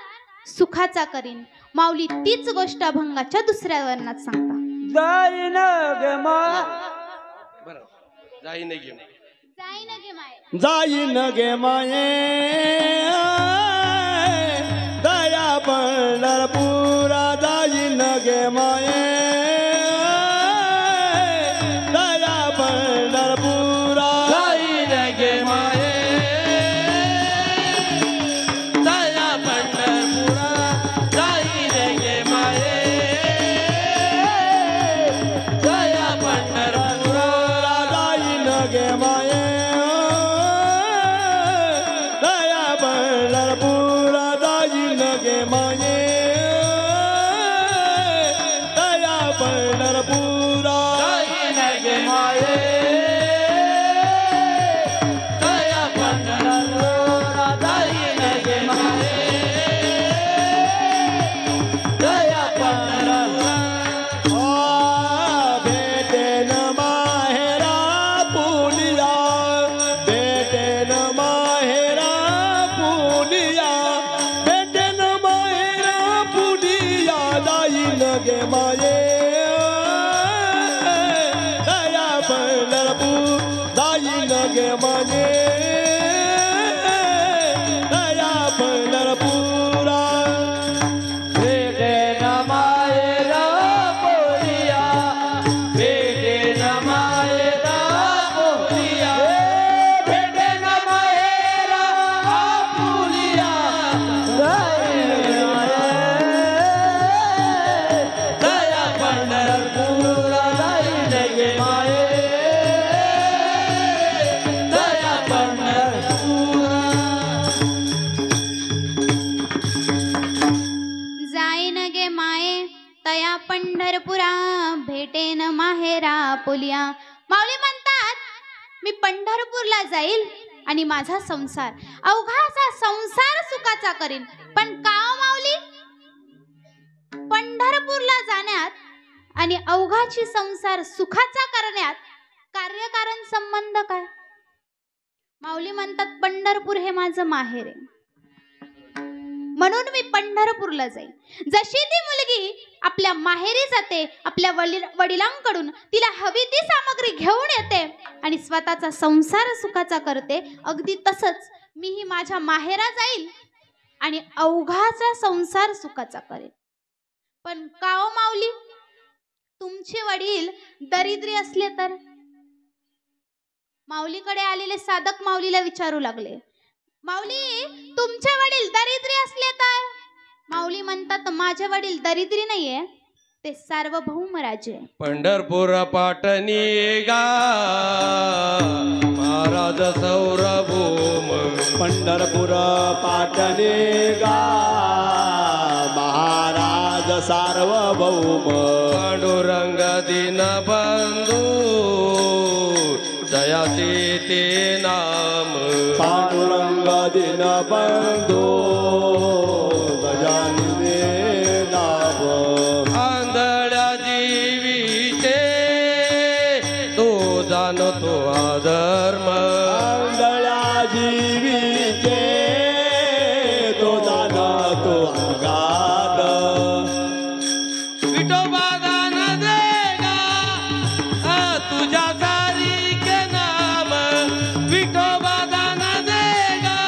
सुखाचा करीन. माऊली तीच गोष्ट अभंगाच्या दुसऱ्या वर्णात सांगता. जाईन गे माय, जाईन गे माय, जाईन गे माये, दया पंढरपुरा जाईन गे माये, दया पंढरपुरा जाईन गे माये, दया पंढरपुरा जाईन गे माये, दया पंढरपुरा जाईन गे माये, दया पंढरपुरा जाईन गे माये, दया पंढरपुरा जाईन गे माये, दया पंढरपुरा जाईन गे माये, दया पंढरपुरा भेटेन माहेरा पुलिया, भेटेन माहेरा पुलिया, भेटेन माहेरा पुलिया, जाईन गे माये, दया पंढरपूर जाईन गे माये, दया पंढरपुरा भेटेन मायेरा पोलिया, भेटेन मायेरा पोलिया, भेटेन मायेरा पुलिया, दया पंढरपुरा जाईन गे माये, दया पंढरपुरा जाईन गे माये, तया पंढरपुरा, भेटेन माहेरा पुलिया. माऊली म्हणतात, मी पंढरपूरला जाईल आणि माझा संसार, अवघाचा संसार सुखाचा करीन. पण का हो माऊली, पंढरपूरला जाण्यात आणि अवघाची संसार सुखाचा करण्यात कार्यकारण संबंध काय? माऊली म्हणतात, पंढरपूर हे माझं माहेर आहे, म्हणून मी पंढरपूरला जाईल. जशी ती मुलगी आपल्या माहेरी जाते, आपल्या वडिलांकडून तिला हवी ती सामग्री घेऊन येते आणि स्वतःचा संसार सुखाचा करते, अगदी तसंच मीही माझ्या माहेरा जाईल आणि अवघाचा संसार सुखाचा करेल. पण का हो माऊली, तुमचे वडील दरिद्री असले तर? माऊलीकडे आलेले साधक माऊलीला विचारू लागले, माऊली तुमचे वडील दरिद्री असले तर? माऊली म्हणतात, माझे वडील दरिद्री नाहीये, ते सार्वभौम राजे. पंढरपूर पाटणी गा महाराज सौरभूम, पंढरपूर पाटणे गा महाराज सार्वभौम, पांडुरंग दीनबंधू दयाचे ते नाम, पांडुरंग दीनबंधू गजानने नाम, आंधळ्या जीवीचे तो जाणतो अधर्म, आंधळ्या जीवीचे तो जाणतो अगाध, विठोबा दान देगा तुझ्या सारी के नाम, विठोबा दान देगा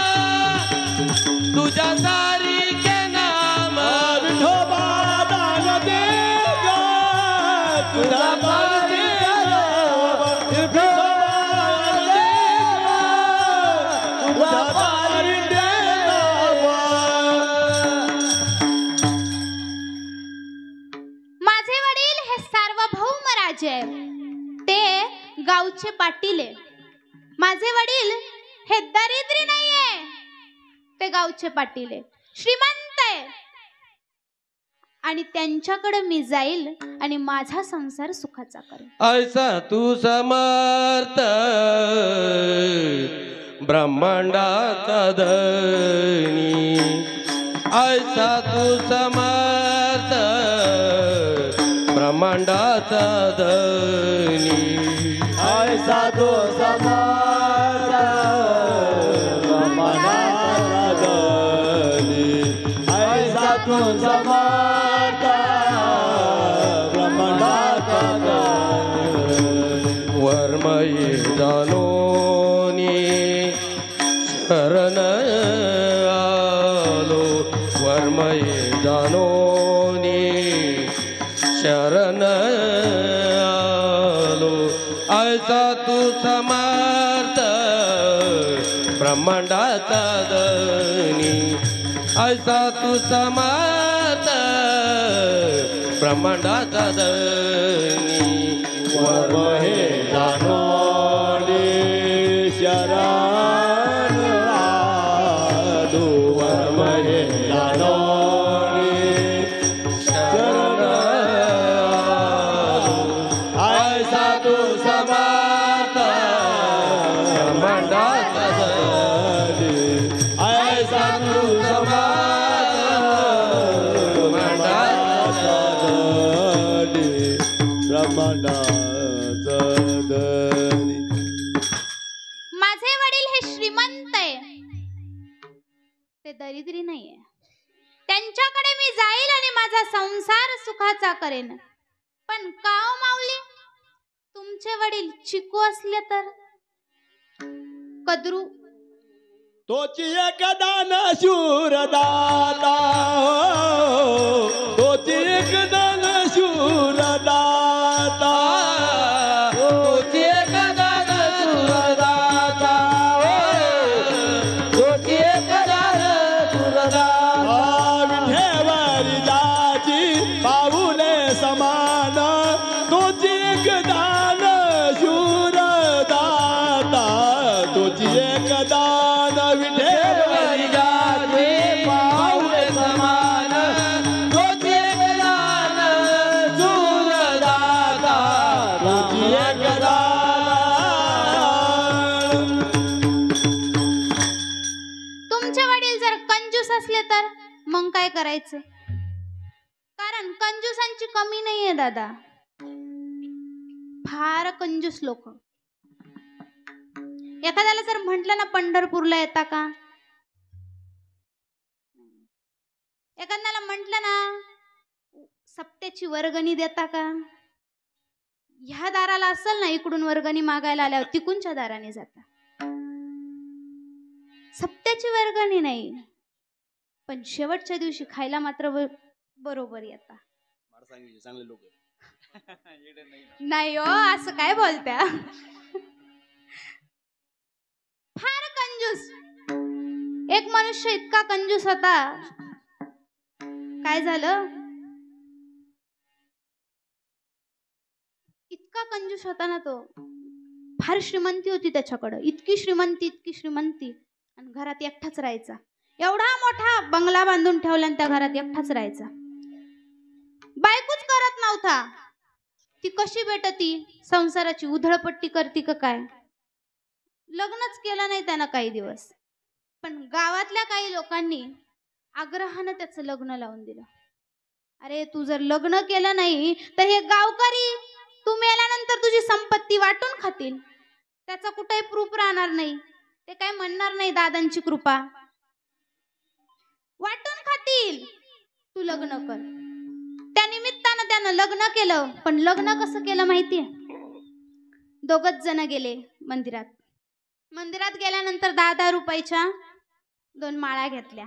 तुझ्या सारी के नाम, विठोबा दान देगा तुझा सारी के नाम, विठोबा दान देगा तुझा सारी के नाम. माझे वडील हे सार्वभौम राजे आहे, ते गावचे पाटील आहे. माझे वडील हे दरिद्री नाहीये, ते गावचे पाटील आहे, श्रीमंत आहे. आणि त्यांच्याकडे मी जाईल आणि माझा संसार सुखाचा करेन. ऐसा तू समर्थ ब्रह्मांडाचा धनी, ऐसा तू समर्थ ब्रह्मांडाचा धनी, ऐसा तो समाज ब्रह्मांडाचा धनी, ऐसा तो समाज ब्रह्मांडाचा धनी. वर्मये जानोनी शरण आलो, वर्मये जानोनी शरण आलो. ऐसा तू समर्थ ब्रह्मांडाचा धनी, ऐसा तू समर्थ ब्रह्मांडाचा धनी. वर्म हे जानोनी शरण आलो, वर्म हे जानोनी शरण आलो. ऐसा तू समर्थ ब्रह्मांडाचा धनी, ऐसा तू समर्थ ब्रह्मांडाचा धनी, ब्रह्मांडाचा धनी. माझे वडील हे श्रीमंत आहे, ते दरिद्री नाहीये. त्यांच्याकडे मी जाईल आणि माझा संसार सुखाचा करेन. पण का ओ माऊली, तुमचे वडील चिकू असले तर? कद्रू तोची एक दान शूर दाता, तोची एक दान शूर दाता, तोची एक दान सुरदाता, तोची एक दान सुरदाता. विठेवरी जाची पाऊले समान, तोची एक दान शूर दाता, तोची एक दान विठेवरी जाची पाऊले समान, तोची एक दान सुरदाता, तोची एक दान. तुमचे वडील जर कंजूस असले तर मग काय करायचं? कारण कंजूसांची कमी नाहीये दादा, फार कंजूस लोक. एखाद्याला जर म्हटलं ना पंढरपूरला येता का, एखाद्याला म्हटलं ना सप्त्याची वर्गणी देता का, ह्या दाराला असेल ना इकडून वर्गणी मागायला आल्यावर तिकूनच्या दाराने जाता. सप्त्याची वर्गणी नाही, पण शेवटच्या दिवशी खायला मात्र बरोबर येता. चांगले लोक नाही हो, असं काय बोलत्या. फार कंजूस. एक मनुष्य इतका कंजूस होता, काय झालं, इतका कंजूस होता ना तो. फार श्रीमंती होती त्याच्याकडं, इतकी श्रीमंती, इतकी श्रीमंती. आणि घरात एकटाच राहायचा. एवढा मोठा बंगला बांधून ठेवला आणि त्या घरात एकटाच राहायचा. बायकोच करत नव्हता. ती कशी भेटती, संसाराची उधळपट्टी करती का काय. लग्नच केलं नाही त्यानं काही दिवस, पण गावातल्या काही लोकांनी आग्रहानं त्याचं लग्न लावून दिलं. अरे तू जर लग्न केलं नाही तर हे गावकरी तू मेल्यानंतर तुझी संपत्ती वाटून खातील. त्याचा कुठेही प्रूफ राहणार नाही, ते काय म्हणणार नाही दादांची कृपा, वाटून खातील. तू लग्न कर. त्या निमित्तानं त्यानं लग्न केलं. पण लग्न कसं केलं माहितीये, दोघच जण गेले मंदिरात. मंदिरात गेल्यानंतर 10-10 रुपयाच्या 2 माळा घेतल्या.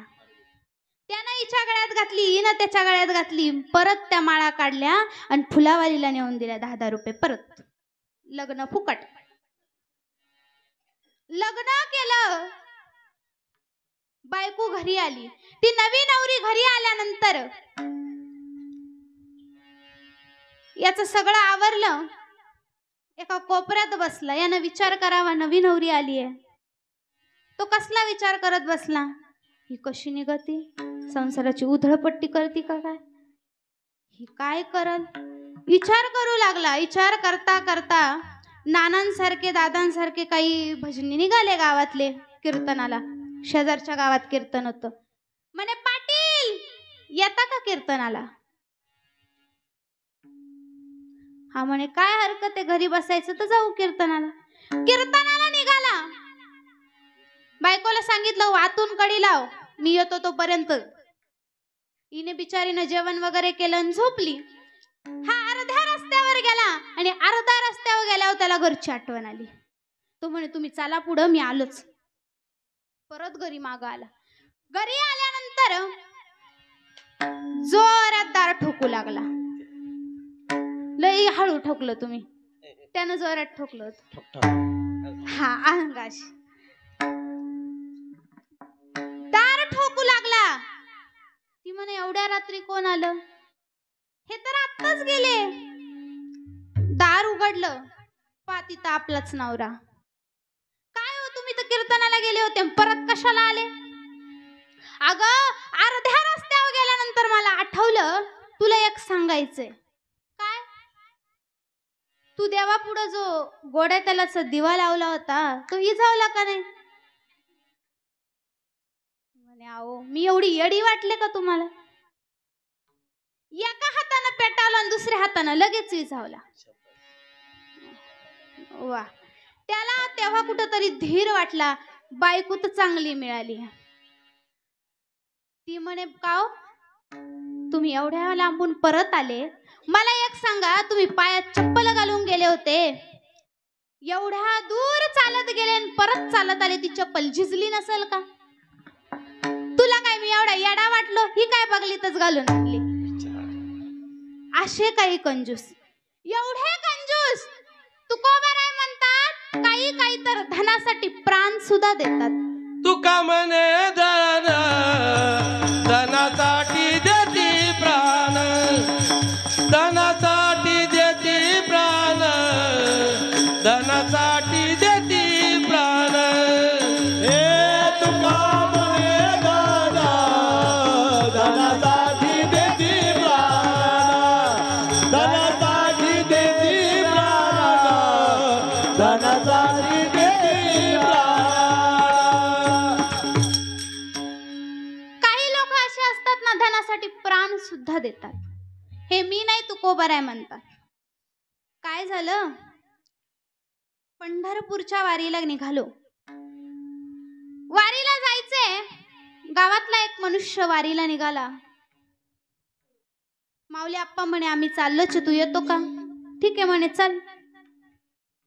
त्यानं हिच्या गळ्यात घातली, हिनं त्याच्या गळ्यात घातली. परत त्या माळा काढल्या आणि फुलावालीला नेऊन दिल्या 10-10 रुपये परत. लग्न फुकट. लग्न केलं, बायको घरी आली. ती नवी नवरी घरी आल्यानंतर याचं सगळं आवरलं, एका कोपऱ्यात बसला. यानं विचार करावा, नवी नवरी आलीये. तो कसला विचार करत बसला, ही कशी निघती, संसाराची उधळपट्टी करती का काय. ही काय करल विचार करू लागला. विचार करता करता नानांसारखे दादांसारखे काही भजनी निघाले गावातले कीर्तनाला. शेजारच्या गावात कीर्तन होतं. म्हणे पाटील येता का कीर्तनाला? हा म्हणे काय हरकत आहे, घरी बसायचं तर जाऊ कीर्तनाला. कीर्तनाला निघाला. बायकोला सांगितलं वातून कडी लाव, मी येतो तोपर्यंत. हिने बिचारीनं जेवण वगैरे केलं आणि झोपली. हा अर्ध्या रस्त्यावर गेला आणि अर्ध्या रस्त्यावर गेल्यावर त्याला घरची आठवण आली. तो म्हणे तुम्ही चला पुढं, मी आलोच. परत घरी माग आला. घरी आल्यानंतर जोरात दार ठोकू लागला. लई हळू ठोकलं तुम्ही, त्यानं जोरात ठोकलं होतं. हा अंगाशी दार ठोकू लागला. ती म्हणे एवढ्या रात्री कोण आलं? हे तर आत्ताच गेले. दार उघडलं, पातीता आपलाच नवरा. काय हो तुम्ही तर कीर्तनाला गेले होते, परत कशाला आले? अगं अर्ध्या रस्त्यावर गेल्यानंतर मला आठवलं तुला एक सांगायचंय. काय? तू देवा पुढे जो गोड्या तेलाचा दिवा लावला होता तो विझवला का नाही? म्हणे आओ मी एवढी येडी वाटले का तुम्हाला? एका हाताने पेटावला आणि दुसऱ्या हाताने लगेच विझवला. वा, त्याला तेव्हा कुठंतरी धीर वाटला. बायको तर चांगली मिळाली. ती म्हणे काव तुम्ही एवढ्या लांबून परत आले, मला एक सांगा, तुम्ही पायात चप्पल घालून गेले होते, एवढ्या दूर चालत गेले आणि परत चालत आले, ती चप्पल झिजली नसेल का? तुला काय मी एवढा येडा वाटलो? ही काय बघलीतच घालून आणली. असे काही कंजूस, एवढे कंजूस तुकोबाराय म्हणतात. काही काही तर धनासाठी प्राण सुद्धा देतात. तुका म्हणे धन धनासाठी देती प्राण, धनासाठी देती प्राण, धनासाठी देती प्राण. हे तुका म्हणे धन धनासाठी देती प्राण, धनासाठी देती प्राण, धनासाठी देती प्राण. काही लोक असे असतात ना, धनासाठी प्राण सुद्धा देतात. हे मी नाही तुकोबाराय म्हणतात. काय झालं? पंढरपूरच्या वारीला निघालो. वारीला जायचंय. गावातला एक मनुष्य वारीला निघाला. माऊली आप्पा म्हणे आम्ही चाललोच, तू येतो का? ठीक आहे म्हणे चल.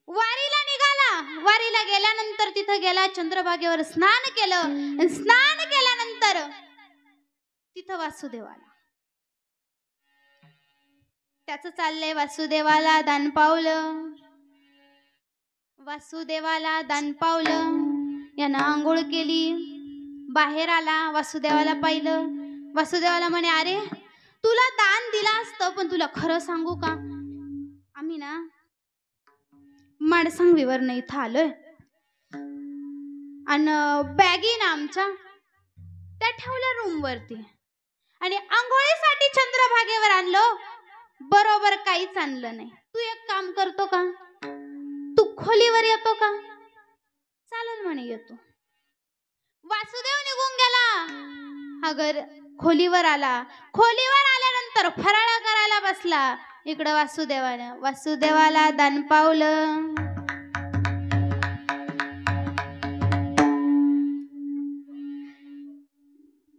वारीला निघाला. वारीला गेल्यानंतर तिथं गेला, चंद्रभागेवर स्नान केलं आणि स्नान केल्यानंतर तिथं वासुदेव आला. त्याचं चाललंय वासुदेवाला दान पावलं, वासुदेवाला दान पावलं. यानं आंघोळ केली, बाहेर आला, वासुदेवाला पाहिलं. वासुदेवाला म्हणे अरे तुला दान दिलं असतं, पण तुला खरं सांगू का, आम्ही ना माडसांगवीवर नाही इथं आलोय आणि बॅगी ना आमच्या त्या ठेवल्या रूम वरती आणि आंघोळीसाठी चंद्रभागेवर आणलो, बरोबर काहीच आणलं नाही. तू एक काम करतो का, तू खोलीवर येतो का? चालेल म्हणे येतो. वासुदेव निघून गेला. अगर खोलीवर आला. खोलीवर आल्यानंतर फराळ करायला बसला. इकडं वासुदेवानं वासुदेवाला दान पावलं.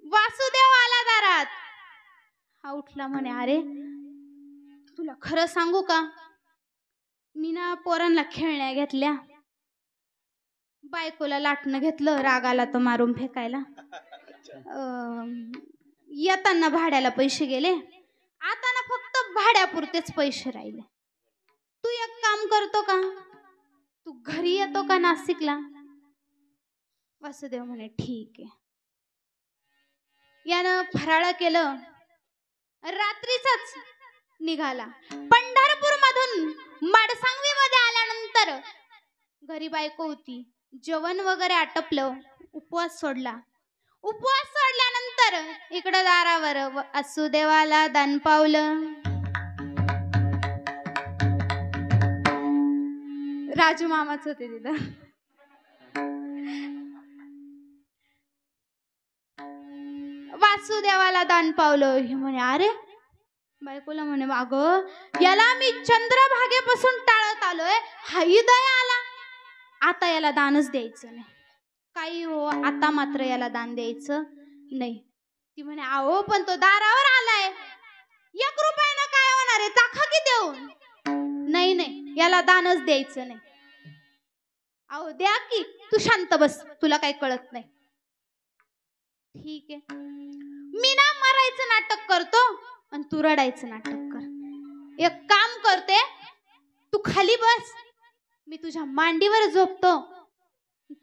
वासुदेव आला दारात. हा उठला म्हणे अरे तुला खरं सांगू का, मी ना पोरांना खेळण्या घेतल्या, बायकोला लाटणं घेतलं, रागाला तर मारून फेकायला. येताना भाड्याला पैसे गेले, आता ना फक्त भाड्यापुरतेच पैसे राहिले. तू एक काम करतो का, तू घरी येतो का नाशिकला? वासुदेव म्हणे ठीक आहे. यानं फराळ केलं, रात्रीच निघाला. पंढरपूर मधून माडसांगवी मध्ये आल्यानंतर घरी बायको होती, जेवण वगैरे आटपलं, उपवास सोडला. उपवास सोडल्यानंतर इकडं दारावर वासुदेवाला दान पावलं. राजू मामाच होते तिथं. वासुदेवाला दान पावलं. हे म्हणे अरे, बायकोला म्हणे अगं याला मी चंद्रभागेपासून टाळत आलोय, हाही दया आला, आता याला दानच द्यायचं नाही. काही हो, आता मात्र याला दान द्यायचं नाही. ती म्हणे अहो पण तो दारावर आलाय, 1 रुपयानं काय होणार आहे, टाका की देऊन. नाही नाही, याला दानच द्यायचं नाही. अहो द्या की, तू शांत बस, तुला काही कळत नाही. ठीक आहे, मी ना मरायचं नाटक करतो आणि तू रडायचं नाटक कर. एक काम करते, तू खाली बस, मी तुझ्या मांडीवर झोपतो,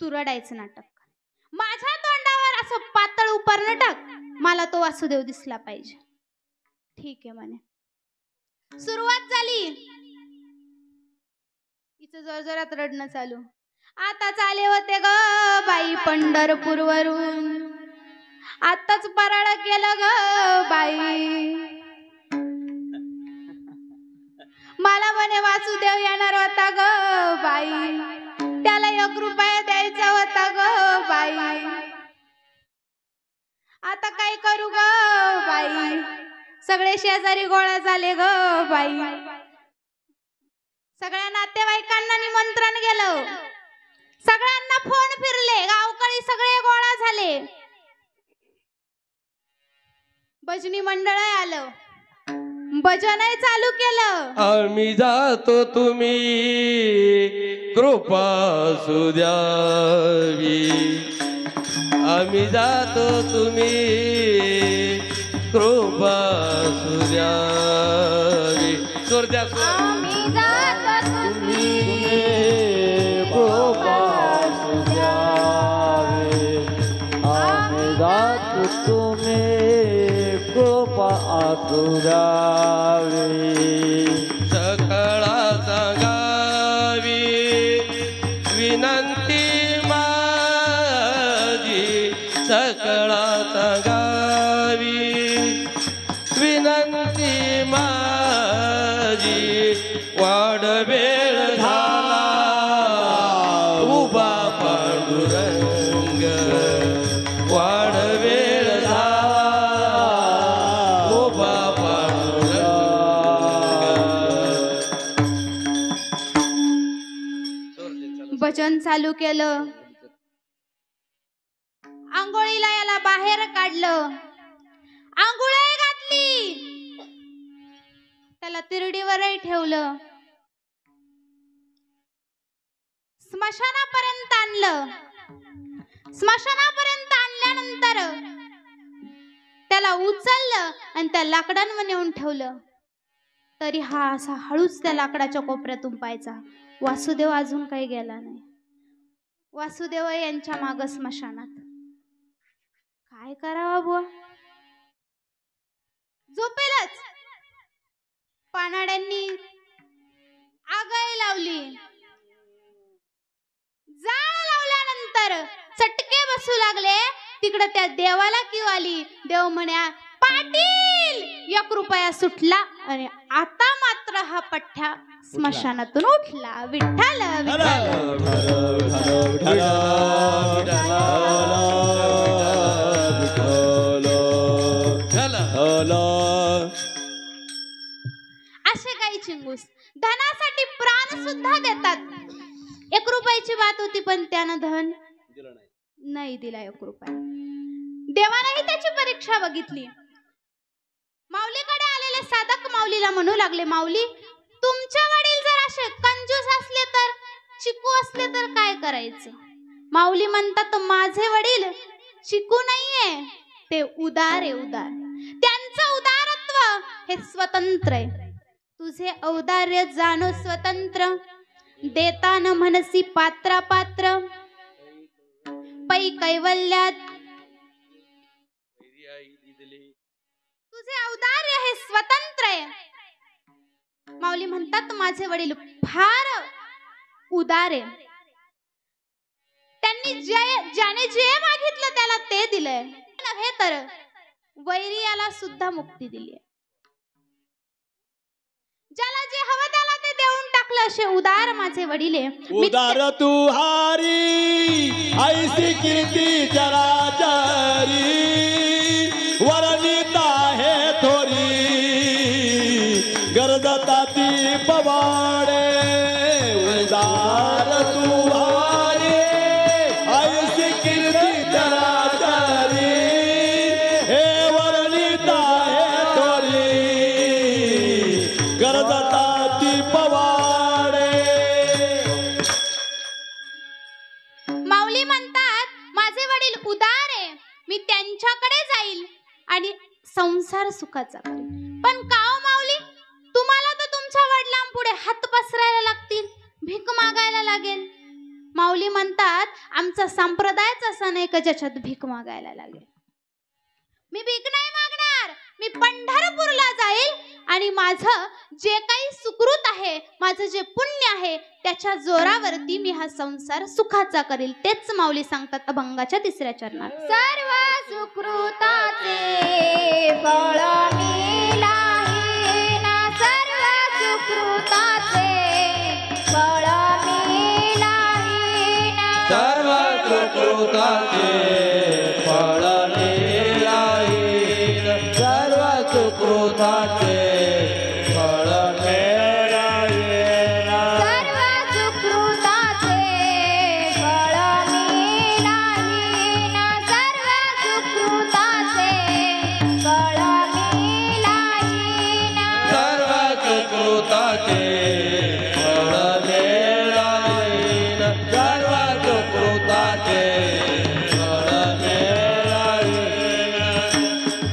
तू रडायचं नाटक कर. माझ्या तोंडावर असं पातळ उपरणं टाक, मला तो वासुदेव दिसला पाहिजे. ठीक आहे म्हणे. सुरुवात झाली. हिचं जोरजोरात रडणं चालू. आता चाले होते ग बाई पंढरपूर वरून, आताच पराळ केलं ग बाई. मला म्हणे वासुदेव येणार होता ग बाई, त्याला 1 रुपया द्यायचा होता ग बाई. आता काय करू ग बाई, सगळे शेजारी गोळा झाले ग बाई. सगळ्या नातेवाईकांना निमंत्रण गेलं, सगळ्यांना फोन फिरले, गावकरी सगळे गोळा झाले. भजनी मंडळ आलं, भजनही चालू केलं. आम्ही जातो तुम्ही कृपा सुद्यावी, आम्ही जातो तुम्ही कृपा सुद्यावी. सुरद्या आम्ही जातो तुम्ही कृपा सुद्यावी, आम्ही जातो तुम्ही कृपा सुद्यावी. सकळा सांगावी विनंती माझी, सकळा सांगावी विनंती माझी. वाढ वेळ झाला उभा पांडुरंग, वाढ वेळ झाला उभा पांडुरंग. भजन चालू केलं. आंघोळीला याला बाहेर काढलं, आंघोळही घातली, त्याला तिरडीवरही ठेवलं, स्मशानापर्यंत आणलं. स्मशानापर्यंत आणल्यानंतर त्याला उचललं आणि त्या लाकडांवर नेऊन ठेवलं. तरी हा असा हळूच त्या लाकडाच्या कोपऱ्यातून पाहायचा, वासुदेव अजून काही गेला नाही. वासुदेव यांच्या माग स्मशानात. काय करावं बुवा, झोपेलच. पानाड्यांनी आगही लावली, जाळ लावल्यानंतर चटके बसू लागले. तिकडे त्या देवाला किव आली. देव म्हण्या पाटील 1 रुपया सुटला आणि आता मात्र हा पठ्ठा स्मशानातून उठला. विठ्ठल असे काही चिंगूस धनासाठी प्राण सुद्धा देतात. 1 रुपयाची बात होती पण त्यानं धन नाही दिला. 1 रुपया. देवानेही त्याची परीक्षा बघितली. माऊलीकडे आलेले साधक माऊलीला म्हणू लागले, माऊली तुमचे वडील जर असे कंजूस असले तर, चिकू असले तर काय करायचं? माऊली म्हणतात माझे वडील चिकू नाहीये, ते उदार आहे. उदार, त्यांचं उदारत्व हे स्वतंत्र आहे. तुझे औदार्य जाणो स्वतंत्र, देताना मनसी पात्रा पात्र, पै कैवल्यात तुझे औदार्य हे स्वतंत्र आहे. माऊली म्हणतात माझे वडील फार उदार आहे. त्यांनी ज्याने जे मागितलं त्याला ते दिलंय. नव्हे तर वैरियाला सुद्धा मुक्ती दिली. ज्याला जे हवं त्याला ते देऊन टाकलं. असे उदार माझे वडिले उदार तू हारी ऐसी कीर्ती चराचरी वर्णिता है थोरी गरजता ती पवाडे उदार तू हारी ऐसी कीर्ती चराचरी हे वर्णिता है थोरी गरजता ती पवाडे. माऊली म्हणतात माझे वडील उदार आहे, मी त्यांच्याकडे जाईल आणि संसार सुखाचा करेन. पण का हो माऊली, तुम्हाला तर तुमच्या वडिलांपुढे हात पसरायला लागतील, भीक मागायला लागेल. माऊली म्हणतात आमचा संप्रदायच असा नाही का ज्याच्यात भीक मागायला लागेल. मी भीक नाही मागणार, मी पंढरपूरला जाईल आणि माझं जे काही सुकृत आहे, माझं जे पुण्य आहे त्याच्या जोरावरती मी हा संसार सुखाचा करेल. तेच माऊली सांगतात अभंगाच्या 3ऱ्या चरणात. सर्व सुकृताचे फळ मिळाहीन, सर्व सुकृताचे फळ मिळाहीन, सर्व सुकृताचे फळ मिळाहीन, सर्व सुकृताचे फळ मिळाहीन, सर्व सुकृताचे फळ मिळाहीन, सर्व सुकृताचे फळ मिळाहीन, सर्व सुकृताचे फळ मिळाहीन, सर्व सुकृताचे फळ मिळाहीन.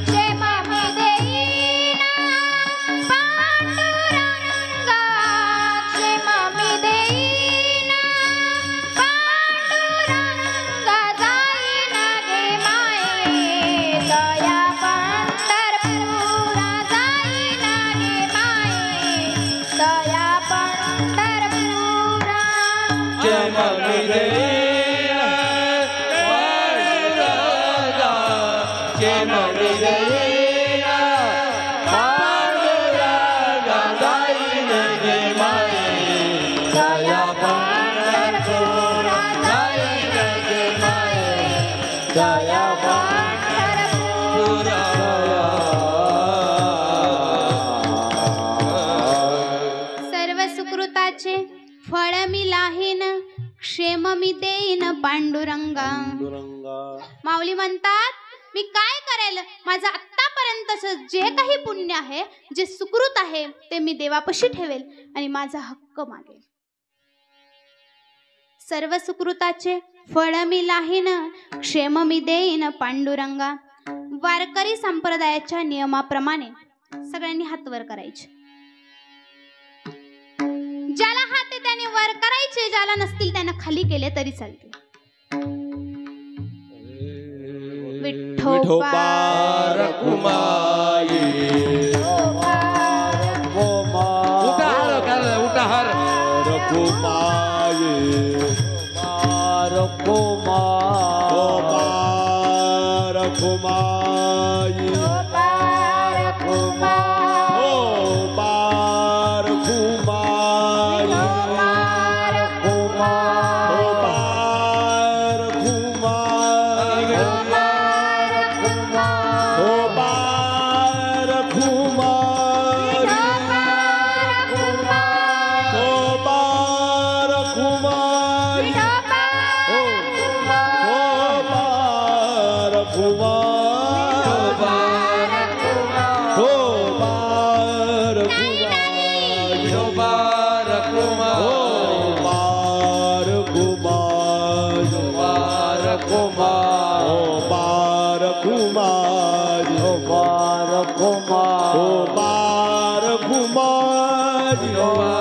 क्षेम मी देईन पांडुरंगा, क्षेम मी देईन पांडुरंगा, जाईन गे माये दया पंढरपुरा, जाईन गे माये दया पंढरपुरा. क्षेम मी देईन पांडुरंगा, क्षेम मी देईन पांडुरंगा, जाईन गे माये दया पंढरपुरा, जाईन गे माये दया पंढरपुरा. सर्व सुकृताचे फळ मी लाहीन, क्षेम मी देईन पांडुरंगा. माऊली म्हणतात मी काय करेल, माझं आतापर्यंतचं जे काही पुण्य आहे, जे सुकृत आहे ते मी देवापाशी ठेवेल आणि माझा हक्क मागेल. सर्व सुकृताचे फळ मी लाहीन, क्षेम मी देईन पांडुरंगा. वारकरी संप्रदायाच्या नियमाप्रमाणे सगळ्यांनी हात वर करायचे. ज्याला हात आहे त्याने वर करायचे, ज्याला नसतील त्यांना खाली केले तरी चालते. विठोबा रखुमाई उठा हार करा, उठा हार. रखुमाई रखुमाई कुमार